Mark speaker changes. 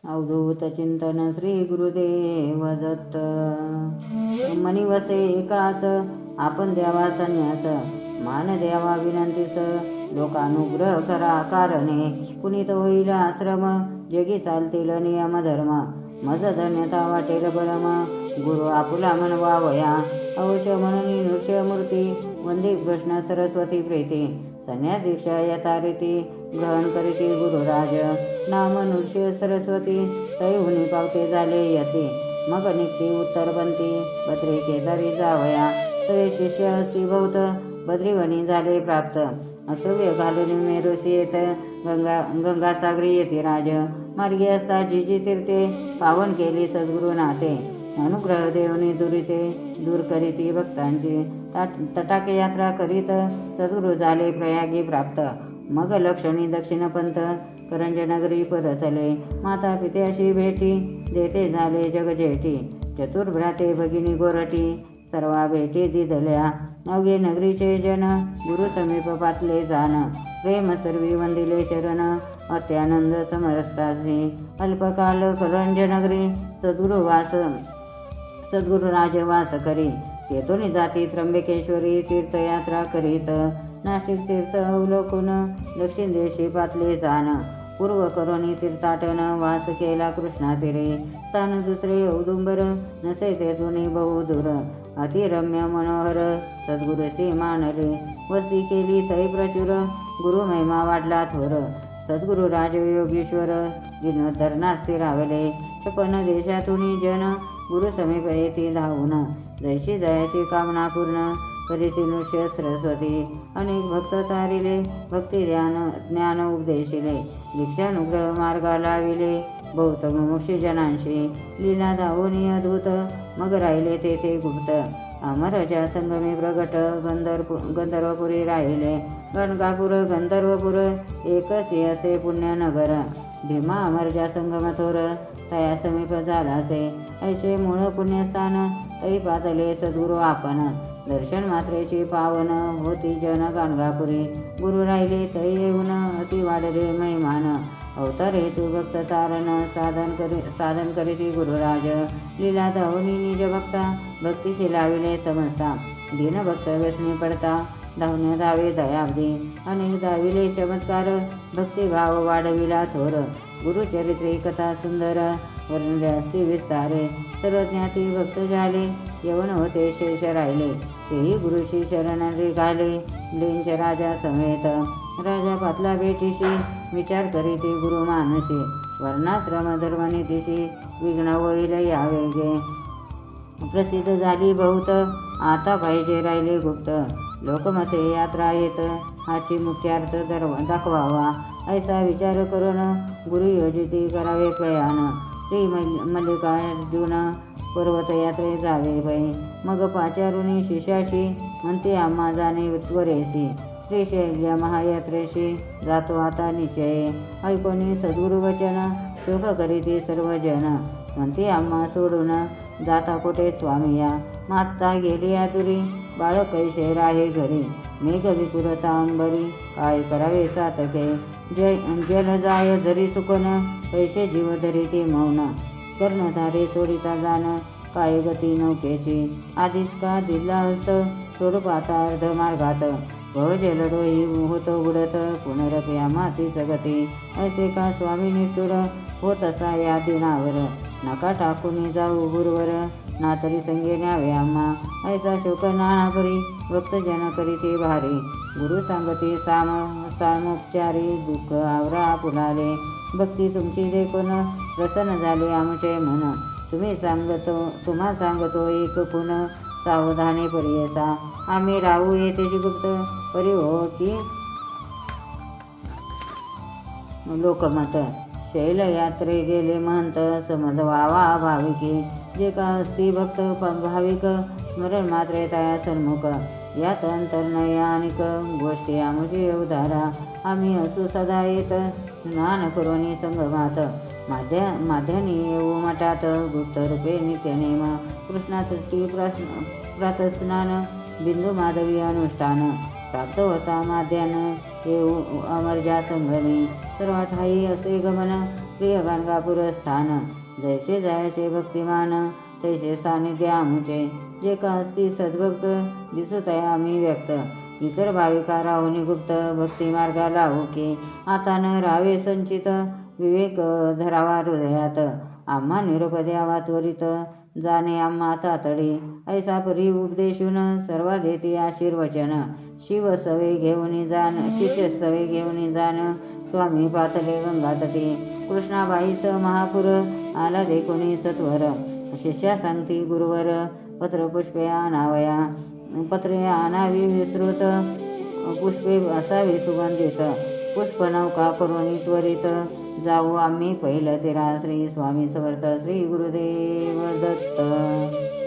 Speaker 1: अवधूत चिंतन श्री गुरुदेव दत्त. मनिवसे एकास आपण द्यावा संन्यास, मान द्यावा विनंतीस लोकानुग्रह करा कारणे. पुनीत होईल आश्रम जगी चालतील नियम धर्म, मज धन्यता वाटेल परम. गुरु आपुला मनवावया अवश्य म्हणून नृष्य मूर्ती, वंदे कृष्ण सरस्वती प्रीती. संन्यास दीक्षा यथारीती ग्रहण करीती गुरुराज, नाम नृष्य सरस्वती तैहुनी पावते झाले यती. मग निघती उत्तरपंथी बद्री केदारी जावया, सगळे शिष्य असती बहुत बद्रीवनी झाले प्राप्त. अशोभ्य घालून मेरुसी येत गंगासागरी येते राज, मार्गी असता जिजी तीर्थे पावन केली सद्गुरु नाते. अनुग्रह देवनी दुरिते दूर करीती भक्तांची, तटाके यात्रा करीत सद्गुरु झाले प्रयागी प्राप्त. मग लक्षणी दक्षिण पंथ करंजनगरी परतले, माता पित्याशी भेटी देते झाले जगजेठी. चतुर्भ्राते भगिनी गोरटी सर्वा भेटी दिदल्या, अवघे नगरीचे जन गुरु समीप पातले जाण. प्रेम सर्वी वंदिले चरण अत्यानंद समरसतासी, अल्पकाल करंजनगरी सद्गुरु राजवास करी. तेथून जाती त्र्यंबकेश्वरी तीर्थयात्रा करीत, नाशिक तीर्थ अवलोकून दक्षिण देशी पातले जाण. पूर्व करोनी तीर्थाटन वास केला कृष्णातीरे, स्थान दुसरे औदुंबर नसे तेथुनी बहुदूर. अतिरम्य मनोहर सद्गुरुसी मानले, वस्ती केली तै प्रचुर गुरु महिमा वाढला थोर. सद्गुरु राजयोगीश्वर जीर्णोद्धरणास स्थिरावले, 56 देशातून जन गुरु समीप येती धावून. जैशी जयाची कामना पूर्ण करीती नृष्य सरस्वती, अनेक भक्त तारिले भक्ती ज्ञान उपदेशिले. दीक्षानुग्रह मार्गा लाविले बहुत मुमुक्षी जनांशी, लीला धावोनी अद्भुत मग राहिले तेथे गुप्त. अमरच्या संगमी प्रगट गंधर्वपुरी राहिले, गणगापूर गंधर्वपूर एकच असे पुण्यनगर. भीमा अमरच्या संगम थोर तया समीप झालासे, ऐसे मूळ पुण्यस्थान तै पातले सद्गुरु आपण. दर्शन मात्रेची पावन होती जन गाणगापुरी, गुरु राहिले तै येऊन अति वाढले महिमान. अवतार हेतू भक्त तारण साधन करीती गुरुराज, लीला धावनी निज भक्ता भक्तीशी लाविले समजता. दीनभक्त व्यसनी पडता धावण्या धावे दयाब्दी, अनेक धाविले चमत्कार भक्तिभाव वाढविला थोर. गुरुचरित्री कथा सुंदर वर्णले असती विस्तारे, सर्वज्ञाती भक्त झाले यवन होते शेष राहिले. तेही गुरुशी शरण निघाले लेंच राजा समेत, राजा पातला भेटीशी विचार करीती गुरु मानसी. वर्णाश्रम धर्मनीतीशी विघ्न होईल यावेगे, प्रसिद्ध झाली बहुत आता पाहिजे राहिले गुप्त. लोकमते यात्रा येत हाची मुख्यार्थ दाखवावा, ऐसा विचार करून गुरु योजिती करावे प्रयाण. श्री मल्लिकार्जुन पर्वत यात्रे जावे पै, मग पाचारुनी शिष्याशी म्हणते आम्हा जाणे त्वरेसी. श्रीशैल्य महायात्रेशी जातो आता निश्चये, ऐकोनी सद्गुरु वचन शोक करीती सर्वजन. म्हणते आम्हा सोडून जाता कोठे स्वामिया, माता गेली आतुरी बाळ कैसे राहे घरी. मेघ विपुरता अंबरी काय करावे चातके, जल जाय धरी सुकन पैसे जीव धरी ते मौन. कर्णधारे सोडिता जाण काय गती नौकेची, आधीच का दिला हस्त सोड पाता अर्ध मार्गात. जल डोही होतो बुडत पुनरप्या मातीच गती, असे का स्वामी निष्ठुर होत असा या दिनावर. नका टाकून जाऊ गुरुवर ना तरी संगे न्यावे आम्हा, ऐसा शोक नानापरी भक्तजन करीते भारी. गुरु सांगते सामोपचारी दुःख आवरा फुलाले, भक्ती तुमची देखून प्रसन्न झाले आमचे मन. तुम्हा सांगतो एक पुन सावधाने परियसा, आम्ही राहू येतेची गुप्त परी हो की लोकमत. शैल यात्रे गेले महंत समजवावा भाविकी, जे का असती भक्त भाविक स्मरण मात्रे तया सन्मुख. यात अंतर नयानिक गोष्टी आमुची उदारा, आम्ही असू सदा येत स्नान करोनी संगमात. माध्यानी येऊ मठात गुप्त रूपे नित्यनेम, कृष्णातटी प्रातस्नान बिंदू माधवी अनुष्ठान. प्राप्त होता माध्यान ते अमरजा संभ्रमी सर्व ठाई असे गमन प्रिय गाणगापूर स्थान जैसे जायचे भक्तिमान तैसे सानिध्य आमुचे जे का असती सद्भक्त दिसतय आम्ही व्यक्त इतर भाविका राहुनी गुप्त भक्ती मार्गा लावू की आता न राहावे संचित विवेक धरावा हृदयात आम्हा निरोप द्यावा त्वरित जाणे आम्हा तातडी ऐसा परी उपदेशून सर्वा देती आशीर्वचन शिव सवे घेऊन जाण शिष्य सवे घेऊन जाण स्वामी पातले गंगातटी कृष्णाबाईच महापूर आला देखोनी सत्वर शिष्या सांगती गुरुवर पत्रपुष्पे आणावया पत्रे आणावी विस्तृत पुष्पे असावी सुगंधित पुष्प नौका करून त्वरित जाऊ आम्ही पहिलं तेरा श्री स्वामी समर्थ श्री गुरुदेव दत्त.